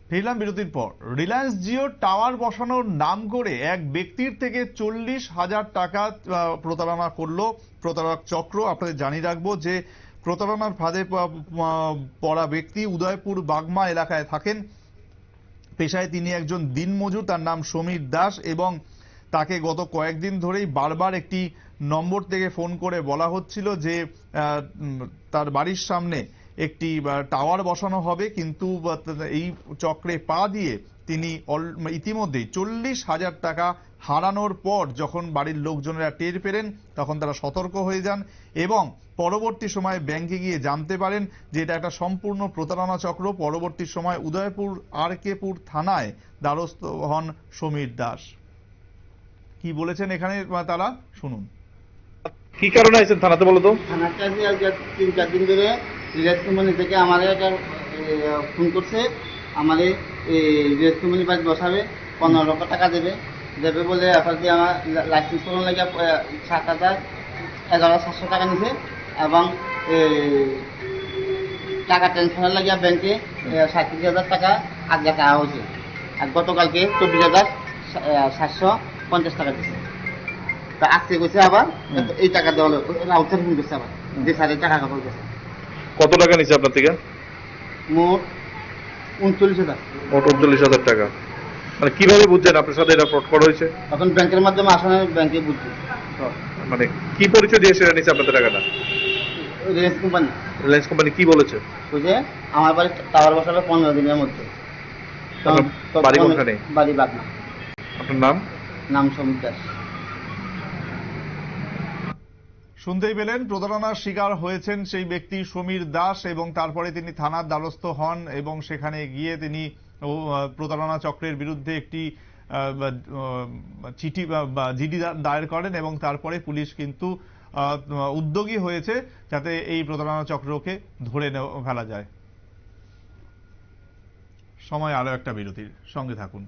ফিরলাম বিরতির পর। রিলায়েন্স জিও টাওয়ার বসানোর নাম করে এক ব্যক্তির থেকে 40,000 টাকা প্রতারণা করলো প্রতারক চক্র। আপনাদের জানিয়ে রাখবো যে প্রতারণার ফাঁদে পড়া ব্যক্তি উদয়পুর বাগমা এলাকায় থাকেন। পেশায় তিনি একজন দিনমজুর, তার নাম সমীর দাস, এবং তাকে গত কয়েকদিন ধরেই বারবার একটি নম্বর থেকে ফোন করে বলা হচ্ছিল যে তার বাড়ির সামনে একটি টাওয়ার বসানো হবে, কিন্তু এই চক্রে পা দিয়ে তিনি ইতিমধ্যেই 40,000 টাকা হারানোর পর যখন বাড়ির লোকজনেরা টের পেলেন তখন তারা সতর্ক হয়ে যান এবং পরবর্তী সময়ে ব্যাংকে গিয়ে জানতে পারেন যে এটা একটা সম্পূর্ণ প্রতারণা চক্র। পরবর্তী সময় উদয়পুর আরকেপুর থানায় দ্বারস্থ হন সমীর দাস। কি বলেছেন এখানে তারা, শুনুন। কি কারণে আছেন থানাতে বলো তো? থানাতে আজ 3-4 দিন ধরে রিলায়েন্স কোম্পানি থেকে আমাদের একটা ফোন করছে। আমাদের রিলায়েন্স কোম্পানি বাড়ি বসাবে, 15 লক্ষ টাকা দেবে বলে এরপর দিয়ে আমার লাইসেন্স করানো লাগে 7,11,700 টাকা নিছে এবং টাকা ট্রান্সফার লাগিয়া ব্যাংকে 37,000 টাকা আগে চাওয়া হয়েছে। আর গতকালকে 24,750 টাকা দিচ্ছে। তা আজকে কইছে আবার এই টাকা দেওয়া হলো, রাউটার ফোন করছে আবার যে স্যারের টাকা কথা বলতেছে। কত টাকা নিচ্ছে আপনার থেকে? মোট 39,000। মোট 39,000 টাকা। মানে কিভাবে বুঝছেন আপনার সাথে এটা ফ্রড করা হয়েছে? এখন ব্যাংকের মাধ্যমে আসলে ব্যাংকে বুঝছি। মানে কি পরিচয় দিয়ে সেটা নিচ্ছে আপনাদের টাকাটা? রিলায়েন্স কোম্পানি। রিলায়েন্স কোম্পানি কি বলেছে? বুঝে আমার বাড়ি টাওয়ার বসাবে 15 দিনের মধ্যে। বাড়ি কোনখানে? বাড়ি বাগমা। আপনার নাম? নাম সমীর দাস। শুনতেই পেলেন, প্রতারণার শিকার হয়েছেন সেই ব্যক্তি সমীর দাস এবং তারপরে তিনি থানার দ্বারস্থ হন এবং সেখানে গিয়ে তিনি প্রতারণা চক্রের বিরুদ্ধে একটি চিঠি বা জিডি দায়ের করেন এবং তারপরে পুলিশ কিন্তু উদ্যোগী হয়েছে যাতে এই প্রতারণা চক্রকে ধরে ফেলা যায়। সময় আরো একটা বিরতির, সঙ্গে থাকুন।